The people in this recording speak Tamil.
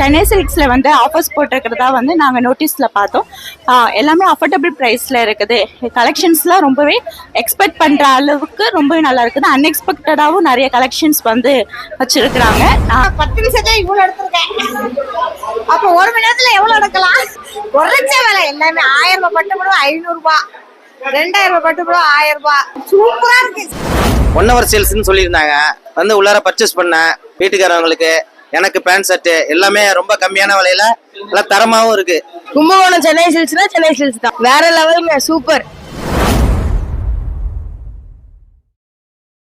சென்னை சில்க்ஸில் வந்து ஆஃபர்ஸ் போட்டிருக்கிறதா வந்து நாங்கள் நோட்டீஸில் பார்த்தோம். எல்லாமே அஃபோர்டபுள் ப்ரைஸில் இருக்குது. கலெக்ஷன்ஸ்லாம் ரொம்பவே எக்ஸ்பெக்ட் பண்ணுற அளவுக்கு ரொம்பவே நல்லா இருக்குது. அன்எக்ஸ்பெக்டடாகவும் நிறைய கலெக்ஷன்ஸ் வந்து வச்சுருக்குறாங்க. 10 நிமிஷத்துல இவ்வளோ எடுத்திருக்கேன். அப்போ 1 மணி நேரத்தில் எவ்வளோ எடுக்கலாம்? குறைச்ச விலை எல்லாமே 1000 ரூபாய் பட்டு கூட 500 ரூபாய், 2000 ரூபாய் பட்டு கூட 1000 ரூபாய். சூப்பரா இருக்கு. 1 hour சேல்ஸ்ன்னு சொல்லியிருந்தாங்க. வந்து உள்ளார பர்ச்சேஸ் பண்ணேன். வீட்டுக்காரவங்களுக்கு எனக்கு பேண்ட் ஷர்ட் எல்லாமே ரொம்ப கம்மியான விலையில எல்லாம் தரமாவும் இருக்கு. கும்பகோணம் சென்னை சில்க்ஸ்னா சென்னை சில்க்ஸ் தான். வேற லெவலுங்க, சூப்பர்.